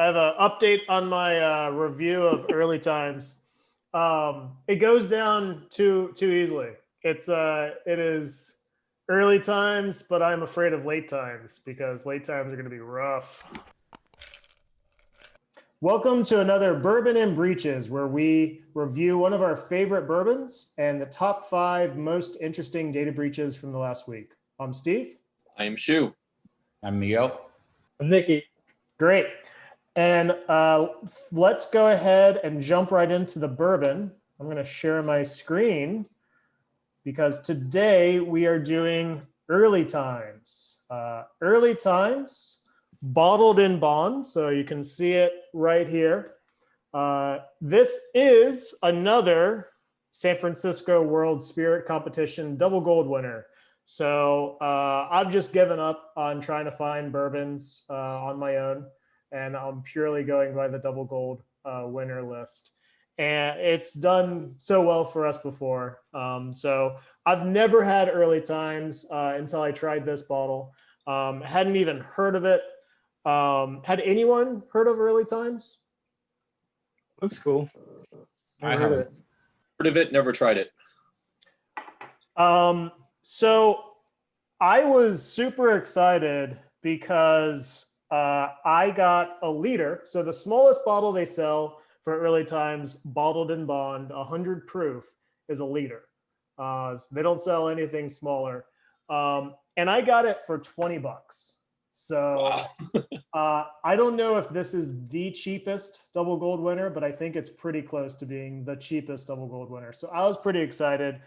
I have an update on my review of early times. It goes down too easily. It is early times, but I'm afraid of late times because late times are going to be rough. Welcome to another Bourbon and Breaches, where we review one of our favorite bourbons and the top 5 most interesting data breaches from the last week. I'm Steve. I am Shu. I'm Miguel. I'm Nikki. Great. And let's go ahead and jump right into the bourbon. I'm going to share my screen because today we are doing early times. Early times, bottled in bond. So you can see it right here. This is another San Francisco World Spirit Competition double gold winner. So I've just given up on trying to find bourbons on my own, and I'm purely going by the double gold winner list. And it's done so well for us before. So I've never had early times until I tried this bottle. Hadn't even heard of it. Had anyone heard of early times? Looks cool. I haven't. Heard of it, never tried it. So I was super excited because I got a liter. So the smallest bottle they sell for early times, bottled in bond, 100 proof, is a liter. So they don't sell anything smaller. And I got it for $20. So I don't know if this is the cheapest double gold winner, but I think it's pretty close to being the cheapest double gold winner. So I was pretty excited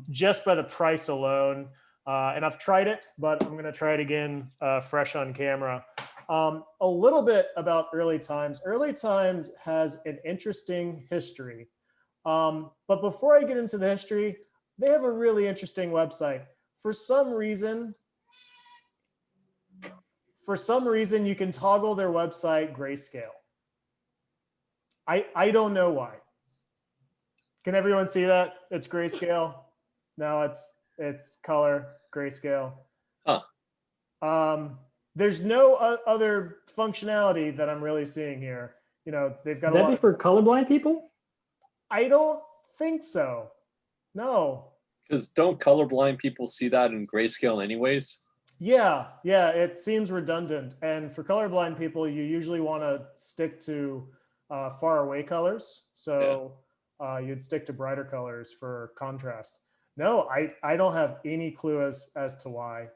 just by the price alone. And I've tried it, but I'm going to try it again fresh on camera. A little bit about early times. Early times has an interesting history. But before I get into the history, they have a really interesting website. For some reason, you can toggle their website grayscale. I don't know why. Can everyone see that? It's grayscale. No, it's color grayscale. Huh. There's no other functionality that I'm really seeing here. You know, they've got Would that be for colorblind people? I don't think so. No. Because don't colorblind people see that in grayscale anyways? Yeah, it seems redundant. And for colorblind people, you usually want to stick to far away colors. So you'd stick to brighter colors for contrast. No, I don't have any clue as to why.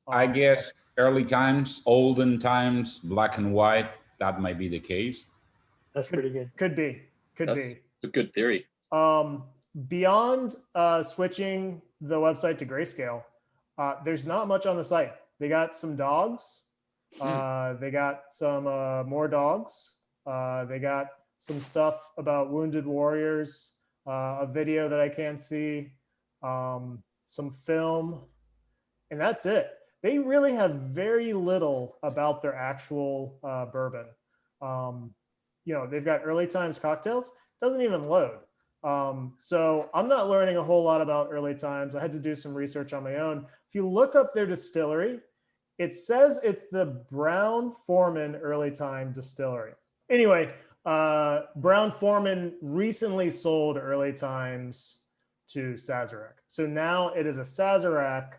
I guess early times, olden times, black and white, that might be the case. That's pretty good. Could be. That's a good theory. Beyond switching the website to grayscale, there's not much on the site. They got some dogs. They got some more dogs. They got some stuff about wounded warriors, a video that I can't see, some film, and that's it. They really have very little about their actual bourbon. You know, they've got early times cocktails. Doesn't even load. So I'm not learning a whole lot about early times. I had to do some research on my own. If you look up their distillery, it says it's the Brown-Forman Early Time Distillery. Anyway, Brown-Forman recently sold early times to Sazerac. So now it is a Sazerac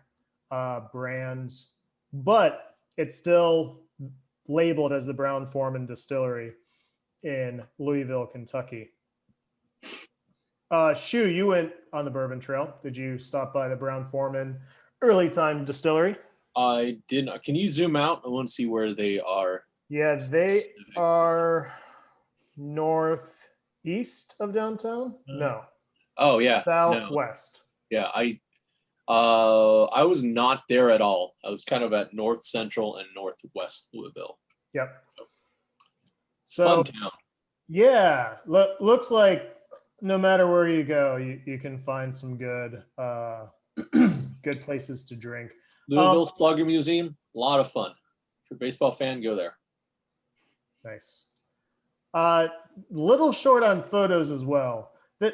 brand, but it's still labeled as the Brown-Forman Distillery in Louisville, Kentucky. Shu, you went on the Bourbon Trail. Did you stop by the Brown-Forman Early Time Distillery? I did not. Can you zoom out? I want to see where they are. Yeah, they are northeast of downtown. No. Oh yeah. Southwest. No. Yeah, I was not there at all. I was kind of at north central and northwest Louisville. Yep. So, fun town. Yeah, looks like no matter where you go, you can find some good good places to drink. Louisville's Slugger Museum, a lot of fun. If you're a baseball fan, go there. Nice. Little short on photos as well.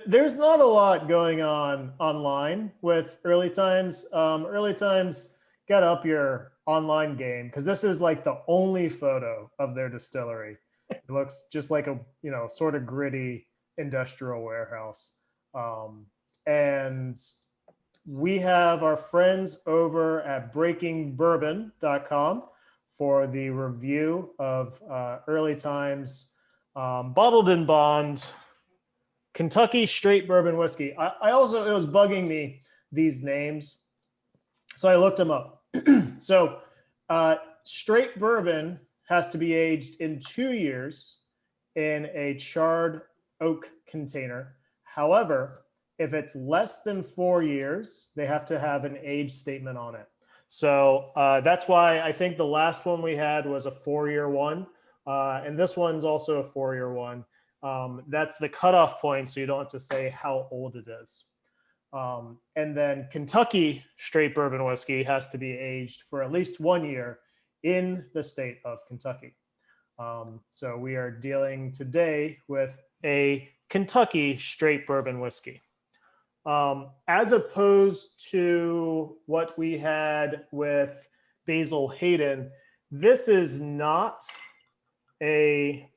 There's not a lot going on online with early times. Early times got to up your online game, because this is like the only photo of their distillery. It looks just like a, you know, sort of gritty industrial warehouse. And we have our friends over at breakingbourbon.com for the review of Early Times bottled in bond Kentucky straight bourbon whiskey. I also, it was bugging me, these names, so I looked them up. So straight bourbon has to be aged in 2 years in a charred oak container. However, if it's less than 4 years, they have to have an age statement on it. So that's why I think the last one we had was a 4-year one. And this one's also a 4-year one. That's the cutoff point, so you don't have to say how old it is. And then Kentucky straight bourbon whiskey has to be aged for at least 1 year in the state of Kentucky. So we are dealing today with a Kentucky straight bourbon whiskey. As opposed to what we had with Basil Hayden, this is not a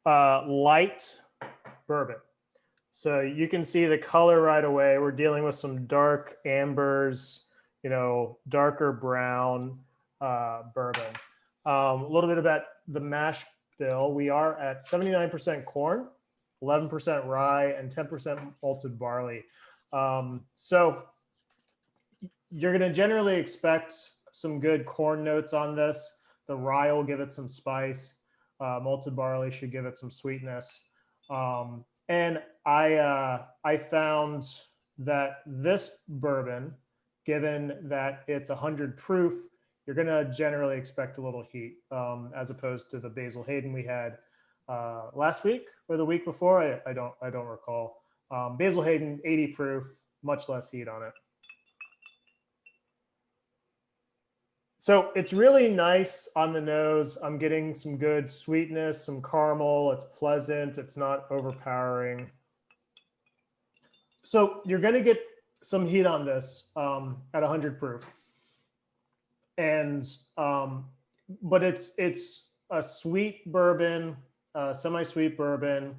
light bourbon. So you can see the color right away. We're dealing with some dark ambers, you know, darker brown bourbon. A little bit about the mash bill. We are at 79% corn, 11% rye, and 10% malted barley. So you're going to generally expect some good corn notes on this. The rye will give it some spice. Malted barley should give it some sweetness. And I found that this bourbon, given that it's 100 proof, you're going to generally expect a little heat, as opposed to the Basil Hayden we had last week or the week before. I don't recall. Basil Hayden, 80 proof, much less heat on it. So it's really nice on the nose. I'm getting some good sweetness, some caramel. It's pleasant. It's not overpowering. So you're going to get some heat on this at 100 proof. And but it's a sweet bourbon, semi-sweet bourbon.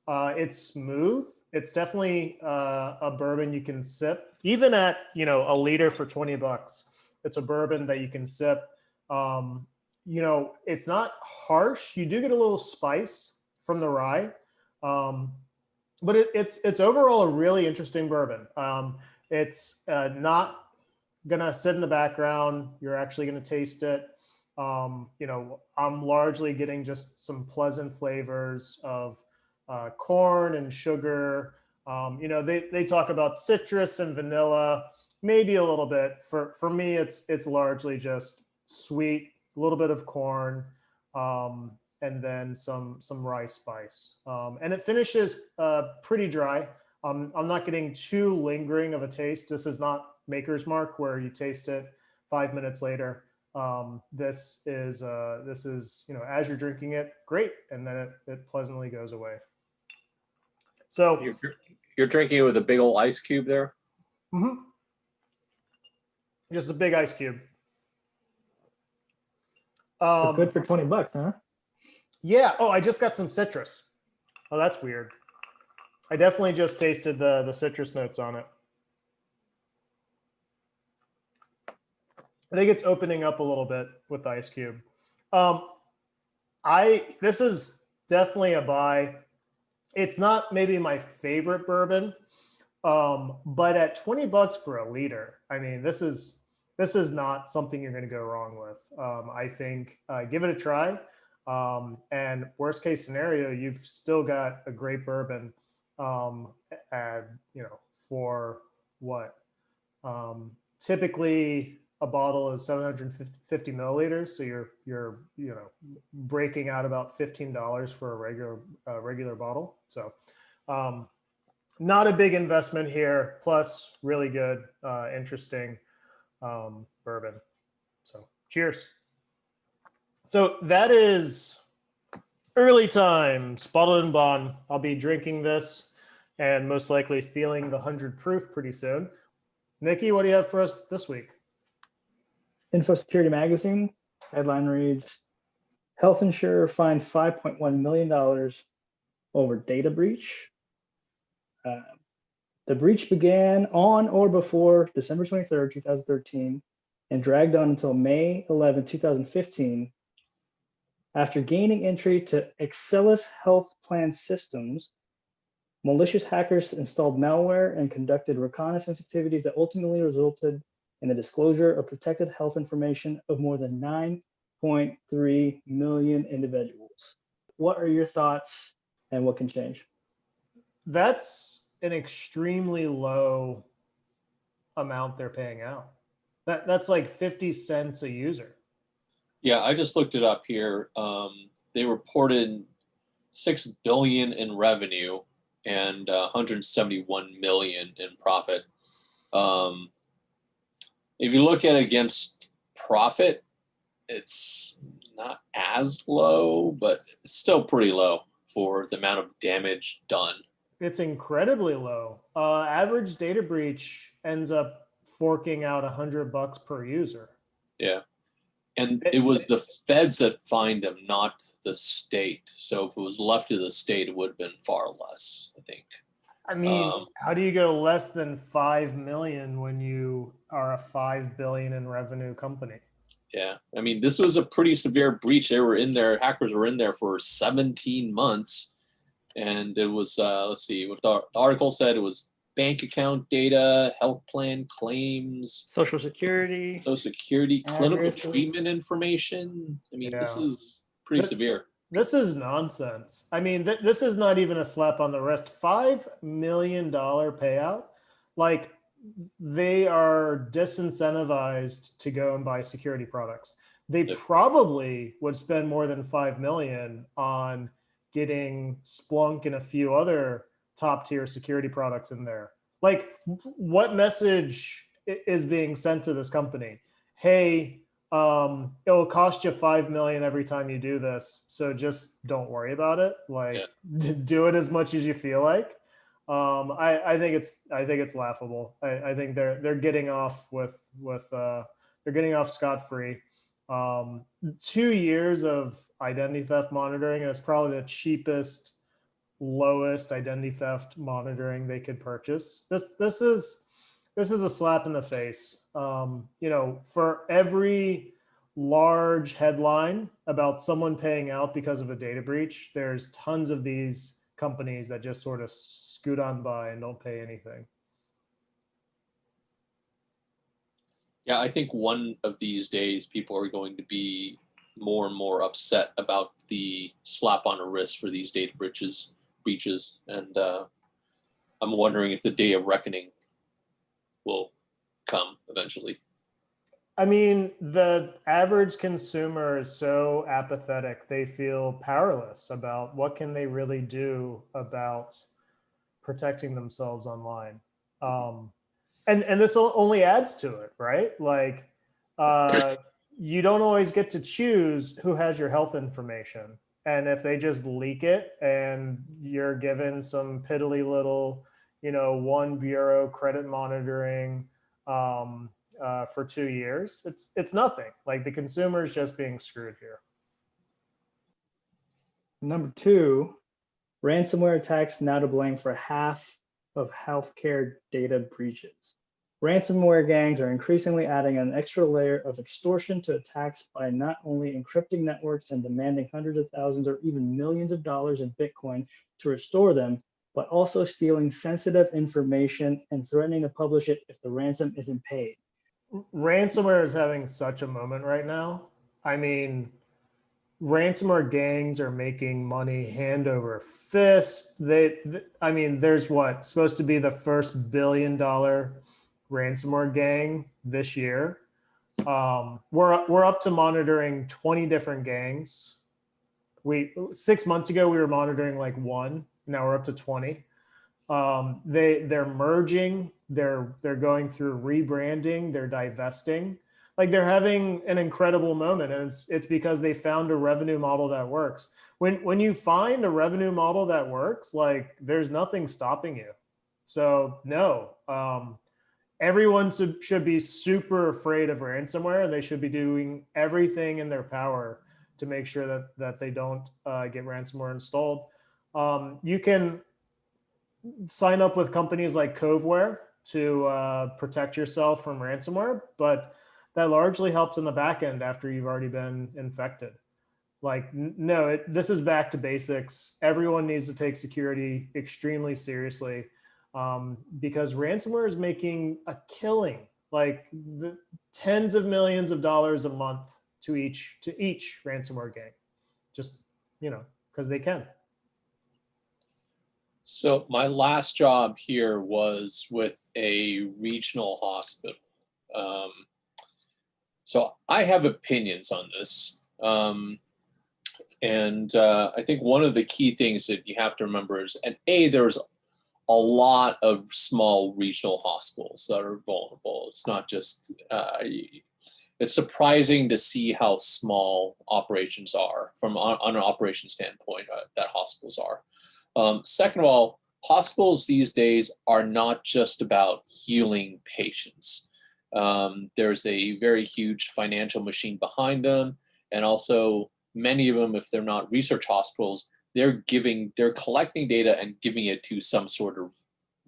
It's smooth. It's definitely a bourbon you can sip, even at, you know, a liter for $20. It's a bourbon that you can sip. You know, it's not harsh. You do get a little spice from the rye, but it's overall a really interesting bourbon. It's not gonna sit in the background. You're actually gonna taste it. You know, I'm largely getting just some pleasant flavors of corn and sugar. You know, they talk about citrus and vanilla, maybe a little bit. For me, it's largely just sweet, a little bit of corn, and then some rye spice. And it finishes pretty dry. I'm not getting too lingering of a taste. This is not Maker's Mark where you taste it 5 minutes later. This is you know, as you're drinking it, great, and then it pleasantly goes away. So you're drinking it with a big old ice cube there. Mm-hmm. Just a big ice cube. So good for $20, huh? Yeah. Oh, I just got some citrus. Oh, that's weird. I definitely just tasted the citrus notes on it. I think it's opening up a little bit with the ice cube. This is definitely a buy. It's not maybe my favorite bourbon, but at $20 for a liter, I mean, this is not something you're going to go wrong with. I think give it a try. And worst case scenario, you've still got a great bourbon. At, you know, for what? Typically a bottle is 750 milliliters, so you're you know, breaking out about $15 for a regular bottle. So not a big investment here, plus really good, interesting bourbon. So cheers. So that is Early Times bottled in bond. I'll be drinking this and most likely feeling the 100 proof pretty soon. Nikki, what do you have for us this week? Info Security Magazine headline reads, health insurer fined $5.1 million over data breach. The breach began on or before December 23rd, 2013, and dragged on until May 11, 2015. After gaining entry to Excellus health plan systems, malicious hackers installed malware and conducted reconnaissance activities that ultimately resulted in the disclosure of protected health information of more than 9.3 million individuals. What are your thoughts and what can change? That's an extremely low amount they're paying out. That's like 50 cents a user. Yeah, I just looked it up here. They reported 6 billion in revenue and 171 million in profit. If you look at it against profit, it's not as low, but it's still pretty low for the amount of damage done. It's incredibly low. Average data breach ends up forking out $100 per user. Yeah. And it was the feds that fined them, not the state. So if it was left to the state, it would have been far less, I think. I mean, how do you go less than 5 million when you are a 5 billion in revenue company? Yeah. I mean, this was a pretty severe breach. They were in there, hackers were in there for 17 months. And it was, let's see, what the article said, it was bank account data, health plan claims, Social Security, clinical treatment information. I mean, this is pretty severe. This is nonsense. I mean, this is not even a slap on the wrist. $5 million payout. Like, they are disincentivized to go and buy security products. They probably would spend more than 5 million on getting Splunk and a few other top tier security products in there. Like, what message is being sent to this company? Hey, it'll cost you 5 million every time you do this, so just don't worry about it. Like, do it as much as you feel like. I think it's laughable. I think they're getting off they're getting off scot-free. 2 years of identity theft monitoring, and it's probably the cheapest, lowest identity theft monitoring they could purchase. This is a slap in the face. For every large headline about someone paying out because of a data breach, there's tons of these companies that just sort of scoot on by and don't pay anything. Yeah, I think one of these days people are going to be more and more upset about the slap on the wrist for these data breaches, and I'm wondering if the day of reckoning will come eventually. I mean, the average consumer is so apathetic. They feel powerless about what can they really do about protecting themselves online. And this only adds to it, right? Like, you don't always get to choose who has your health information. And if they just leak it and you're given some piddly little, one bureau credit monitoring for 2 years, it's nothing. Like, the consumer is just being screwed here. Number 2, ransomware attacks now to blame for half of healthcare data breaches. Ransomware gangs are increasingly adding an extra layer of extortion to attacks by not only encrypting networks and demanding hundreds of thousands or even millions of dollars in Bitcoin to restore them, but also stealing sensitive information and threatening to publish it if the ransom isn't paid. Ransomware is having such a moment right now. I mean, ransomware gangs are making money hand over fist. There's supposed to be the first $1 billion ransomware gang this year. We're up to monitoring 20 different gangs. 6 months ago we were monitoring like 1. Now we're up to 20. They're merging. They're going through rebranding. They're divesting. Like, they're having an incredible moment, and it's because they found a revenue model that works. When you find a revenue model that works, like, there's nothing stopping you. So no. everyone should be super afraid of ransomware, and they should be doing everything in their power to make sure that they don't get ransomware installed. You can sign up with companies like Coveware to protect yourself from ransomware, but that largely helps in the back end after you've already been infected. Like, no, this is back to basics. Everyone needs to take security extremely seriously, because ransomware is making a killing, like the tens of millions of dollars a month to each ransomware gang, just, because they can. So my last job here was with a regional hospital. So I have opinions on this. And I think one of the key things that you have to remember is, there's a lot of small regional hospitals that are vulnerable. It's not just, it's surprising to see how small operations are from on an operation standpoint that hospitals are. Second of all, hospitals these days are not just about healing patients. There's a very huge financial machine behind them, and also many of them, if they're not research hospitals, they're collecting data and giving it to some sort of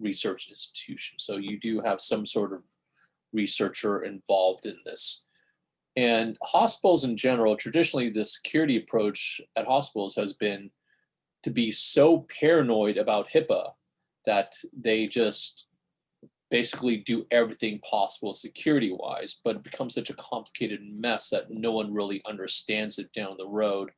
research institution. So you do have some sort of researcher involved in this. And hospitals in general, traditionally the security approach at hospitals has been to be so paranoid about HIPAA that they just basically do everything possible security-wise, but it becomes such a complicated mess that no one really understands it down the road,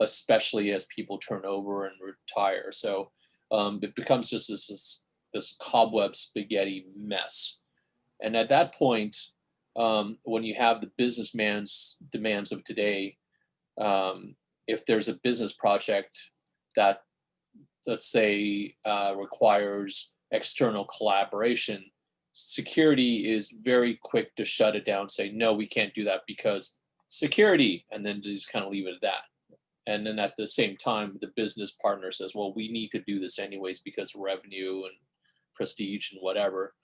especially as people turn over and retire. So it becomes just this cobweb spaghetti mess. And at that point, when you have the businessman's demands of today, if there's a business project that, let's say, requires external collaboration, security is very quick to shut it down, say, no, we can't do that because security, and then just kind of leave it at that. And then at the same time, the business partner says, well, we need to do this anyways because of revenue and prestige and whatever.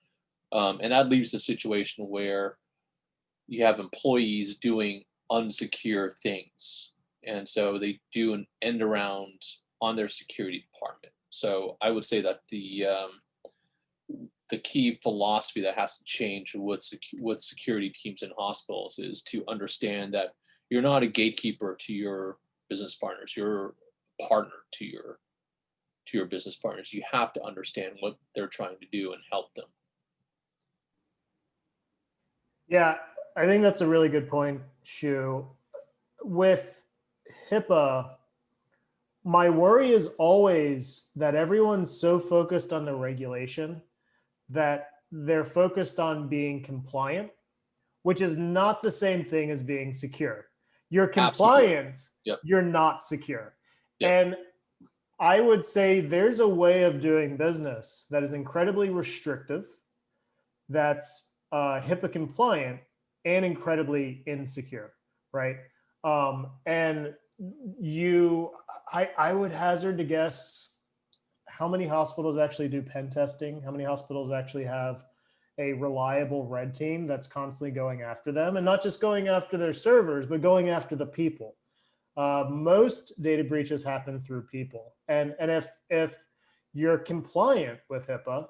And that leaves a situation where you have employees doing unsecure things. And so they do an end around on their security department. So I would say that the key philosophy that has to change with security teams in hospitals is to understand that you're not a gatekeeper to your business partners. You're a partner to your business partners. You have to understand what they're trying to do and help them. Yeah, I think that's a really good point, Shu. With HIPAA, my worry is always that everyone's so focused on the regulation that they're focused on being compliant, which is not the same thing as being secure. You're compliant, yep. You're not secure. Yep. And I would say there's a way of doing business that is incredibly restrictive, that's HIPAA compliant, and incredibly insecure, right? And I would hazard to guess how many hospitals actually do pen testing, how many hospitals actually have a reliable red team that's constantly going after them, and not just going after their servers, but going after the people. Most data breaches happen through people. And if you're compliant with HIPAA,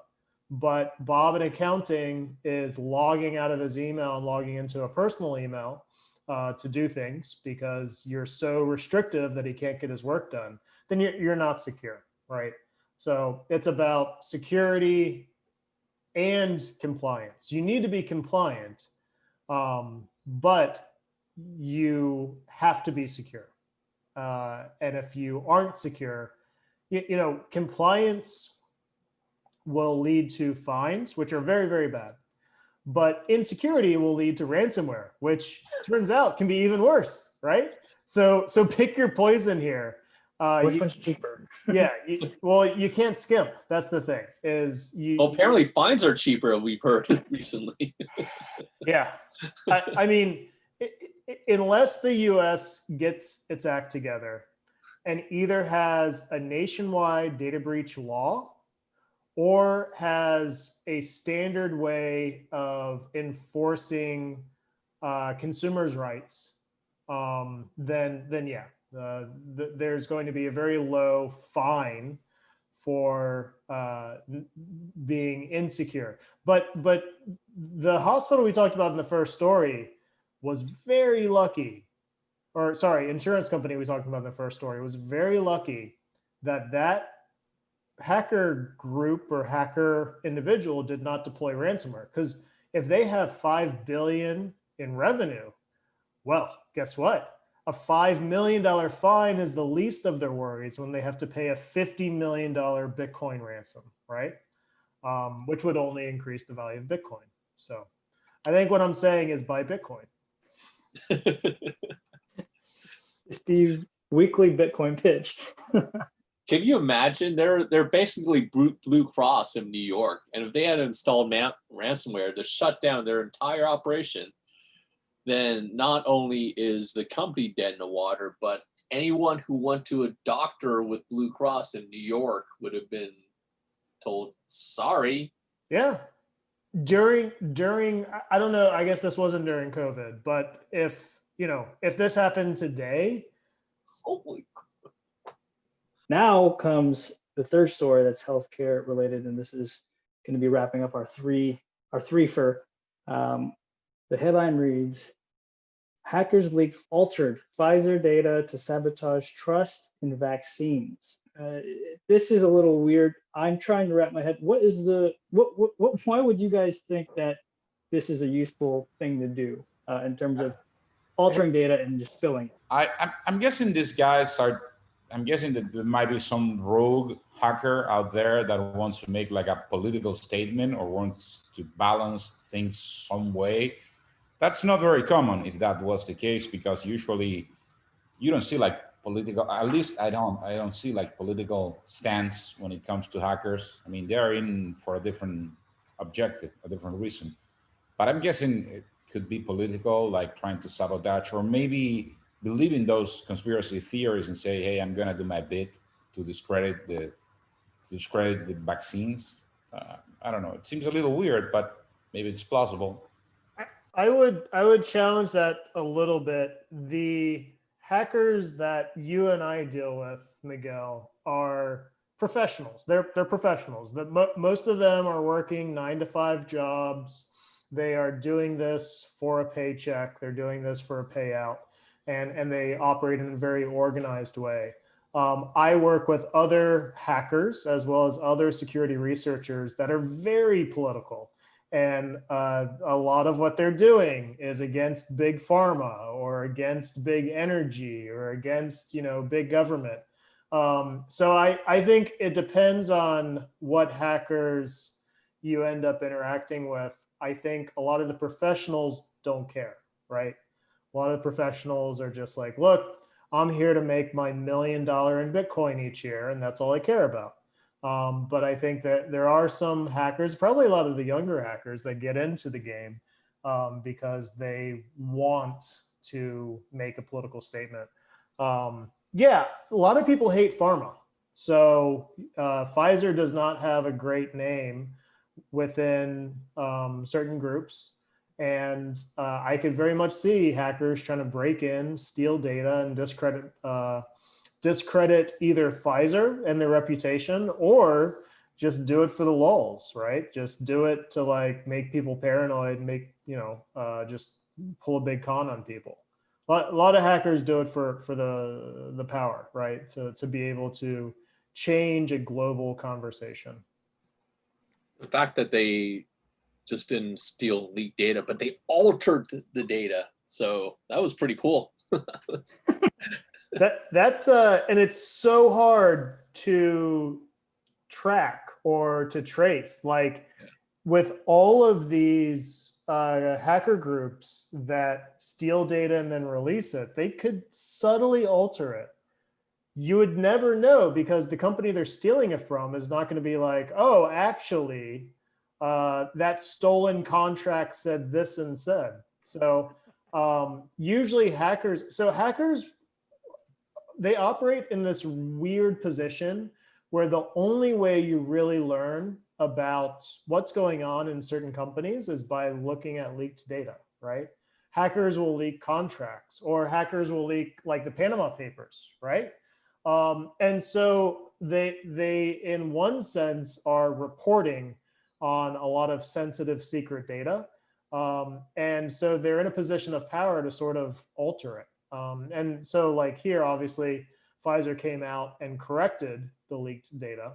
but Bob in accounting is logging out of his email and logging into a personal email to do things because you're so restrictive that he can't get his work done, then you're not secure, right? So it's about security and compliance. You need to be compliant, but you have to be secure. And if you aren't secure, compliance will lead to fines, which are very, very bad. But insecurity will lead to ransomware, which turns out can be even worse, right? So pick your poison here. Which one's cheaper? Yeah, you can't skimp. That's the thing. Well, apparently fines are cheaper, we've heard recently. Yeah, I mean, unless the U.S. gets its act together and either has a nationwide data breach law or has a standard way of enforcing consumers' rights, then yeah, there's going to be a very low fine for being insecure. But the hospital we talked about in the first story was very lucky, or sorry, insurance company we talked about in the first story was very lucky that hacker group or hacker individual did not deploy ransomware. Because if they have 5 billion in revenue, well, guess what? A $5 million fine is the least of their worries when they have to pay a $50 million Bitcoin ransom, right? Which would only increase the value of Bitcoin. So I think what I'm saying is buy Bitcoin. Steve's weekly Bitcoin pitch. Can you imagine? They're basically Blue Cross in New York, and if they had installed ransomware to shut down their entire operation, then not only is the company dead in the water, but anyone who went to a doctor with Blue Cross in New York would have been told, sorry. Yeah. During I don't know, I guess this wasn't during COVID, but if this happened today, Holy. Now comes the third story that's healthcare related, and this is going to be wrapping up our threefer. The headline reads, hackers leaked altered Pfizer data to sabotage trust in vaccines. This is a little weird. I'm trying to wrap my head. Why would you guys think that this is a useful thing to do in terms of altering data and just spilling it? I'm guessing these guys are, I'm guessing that there might be some rogue hacker out there that wants to make like a political statement or wants to balance things some way. That's not very common if that was the case, because usually you don't see like political, at least I don't see like political stance when it comes to hackers. I mean, they're in for a different objective, a different reason. But I'm guessing it could be political, like trying to sabotage, or maybe believe in those conspiracy theories and say, hey, I'm gonna do my bit to discredit the vaccines. I don't know. It seems a little weird, but maybe it's plausible. I would challenge that a little bit. The hackers that you and I deal with, Miguel, are professionals. They're professionals. Most of them are working 9-to-5 jobs. They are doing this for a paycheck. They're doing this for a payout, and they operate in a very organized way. I work with other hackers as well as other security researchers that are very political. And a lot of what they're doing is against big pharma or against big energy or against, big government. So I think it depends on what hackers you end up interacting with. I think a lot of the professionals don't care, right? A lot of the professionals are just like, look, I'm here to make my $1 million in Bitcoin each year, and that's all I care about. But I think that there are some hackers, probably a lot of the younger hackers, that get into the game because they want to make a political statement. Yeah, a lot of people hate pharma. So Pfizer does not have a great name within certain groups. And I could very much see hackers trying to break in, steal data, and discredit either Pfizer and their reputation, or just do it for the lulz, right? Just do it to like make people paranoid, just pull a big con on people. A lot of hackers do it for the power, right? To be able to change a global conversation. The fact that they just didn't steal leaked data, but they altered the data. So that was pretty cool. That's and it's so hard to track or to trace. Like with all of these hacker groups that steal data and then release it, they could subtly alter it. You would never know because the company they're stealing it from is not going to be like, oh, actually, that stolen contract said this and said. So usually hackers, they operate in this weird position where the only way you really learn about what's going on in certain companies is by looking at leaked data, right? Hackers will leak contracts, or hackers will leak like the Panama Papers, right? And so they in one sense are reporting on a lot of sensitive secret data. And so they're in a position of power to sort of alter it. And so like here, obviously, Pfizer came out and corrected the leaked data.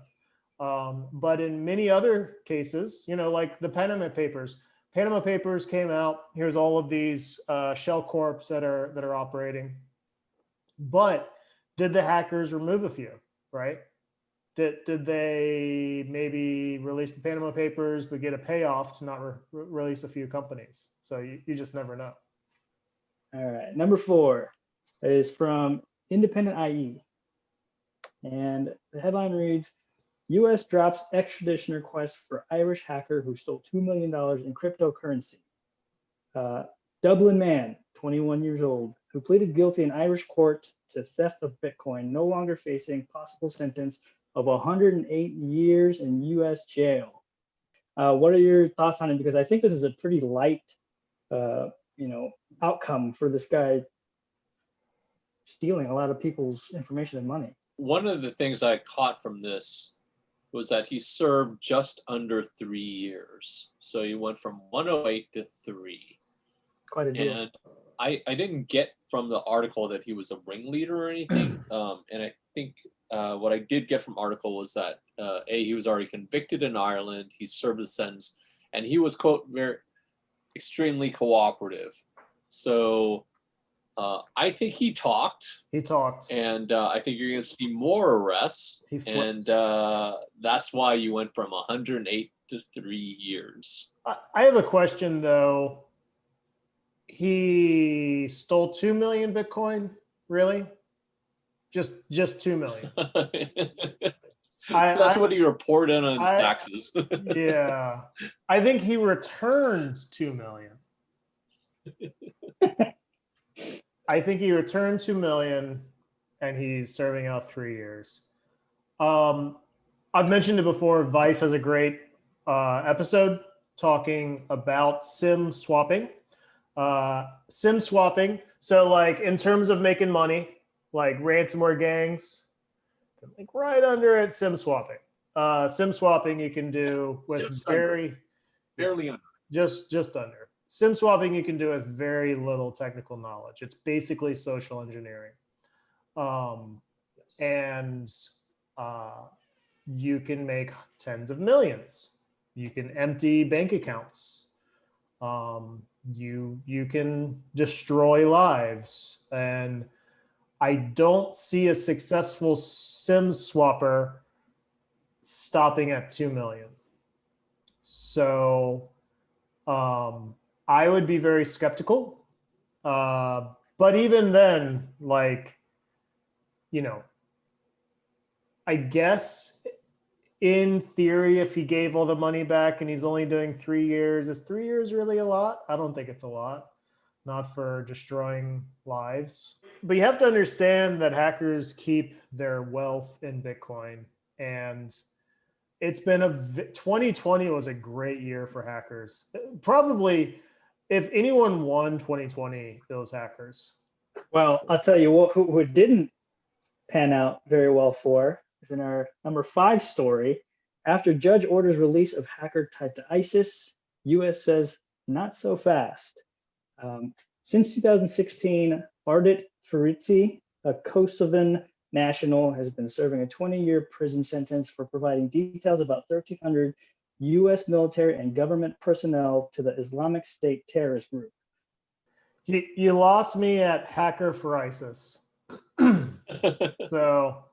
But in many other cases, like the Panama Papers came out. Here's all of these shell corps that are operating. But did the hackers remove a few, right? Did they maybe release the Panama Papers but get a payoff to not release a few companies? So you just never know. All right, number 4 is from Independent IE. And the headline reads, U.S. drops extradition request for Irish hacker who stole $2 million in cryptocurrency. Dublin man, 21 years old, who pleaded guilty in Irish court to theft of Bitcoin, no longer facing possible sentence of 108 years in U.S. jail. What are your thoughts on it? Because I think this is a pretty light, outcome for this guy stealing a lot of people's information and money. One of the things I caught from this was that he served just under 3 years. So he went from 108 to 3. Quite a deal. And I didn't get from the article that he was a ringleader or anything. And I think what I did get from article was that he was already convicted in Ireland. He served a sentence, and he was, quote, very extremely cooperative. So I think he talked. And I think you're going to see more arrests. And that's why you went from 108 to 3 years. I have a question, though. He stole 2 million Bitcoin? Really? Just 2 million? That's what he reported on his taxes. Yeah. I think he returned 2 million. I think he returned 2 million, and he's serving out 3 years. I've mentioned it before. Vice has a great episode talking about SIM swapping. SIM swapping. So like in terms of making money, like ransomware gangs, like right under it, SIM swapping. SIM swapping you can do with barely under. Just under. SIM swapping you can do with very little technical knowledge. It's basically social engineering. Yes. And you can make tens of millions. You can empty bank accounts. You can destroy lives. And I don't see a successful SIM swapper stopping at 2 million. So I would be very skeptical. But even then, like, I guess in theory, if he gave all the money back and he's only doing 3 years, is 3 years really a lot? I don't think it's a lot, not for destroying lives. But you have to understand that hackers keep their wealth in Bitcoin. And it's been 2020 was a great year for hackers. Probably, if anyone won 2020, it was hackers. Well, I'll tell you what, who it didn't pan out very well for is in our number 5 story. After judge orders release of hacker tied to ISIS, U.S. says not so fast. Since 2016, Ardit Farici, a Kosovan national, has been serving a 20-year prison sentence for providing details about 1,300 U.S. military and government personnel to the Islamic State terrorist group. You lost me at hacker for ISIS. So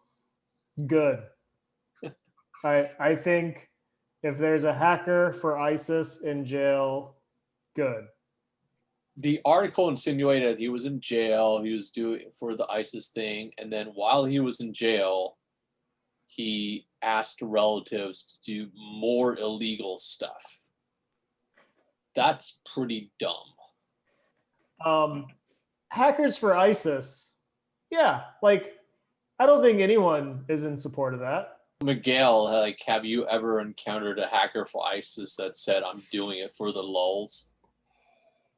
good. I think if there's a hacker for ISIS in jail, good. The article insinuated he was in jail. He was doing for the ISIS thing. And then while he was in jail, he asked relatives to do more illegal stuff. That's pretty dumb. Hackers for ISIS. Yeah, like, I don't think anyone is in support of that. Miguel, like, have you ever encountered a hacker for ISIS that said, "I'm doing it for the lulz"?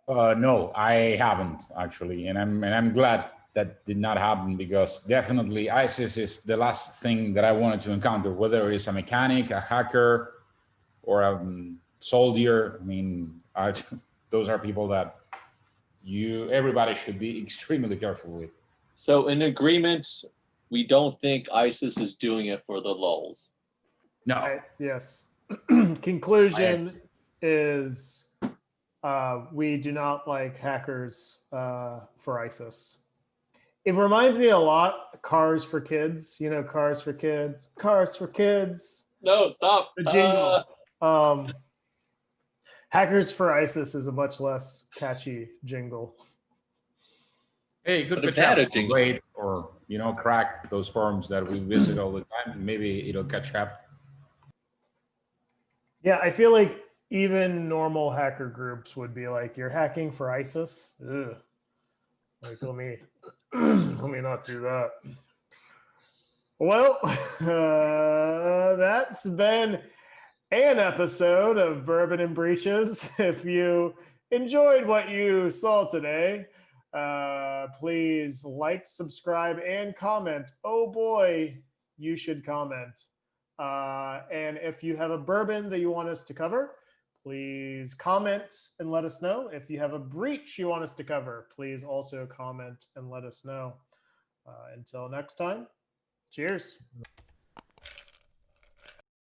No, I haven't actually, and I'm glad that did not happen, because definitely ISIS is the last thing that I wanted to encounter, whether it's a mechanic, a hacker, or a soldier. I mean, those are people that everybody should be extremely careful with. So, in agreement, we don't think ISIS is doing it for the lulz. No. Yes. Conclusion is we do not like hackers for ISIS. It reminds me a lot of Cars for Kids. You know, Cars for Kids. Cars for Kids. No, stop. The jingle. Hackers for ISIS is a much less catchy jingle. Hey, you could But if catch they had up, a jingle. wait, or crack those forums that we visit all the time. Maybe it'll catch up. Yeah, I feel like even normal hacker groups would be like, "You're hacking for ISIS? Ugh. Like, let me not do that." Well, that's been an episode of Bourbon and Breaches. If you enjoyed what you saw today, please like, subscribe, and comment. Oh boy, you should comment. And if you have a bourbon that you want us to cover, please comment and let us know. If you have a breach you want us to cover, please also comment and let us know. Until next time, cheers.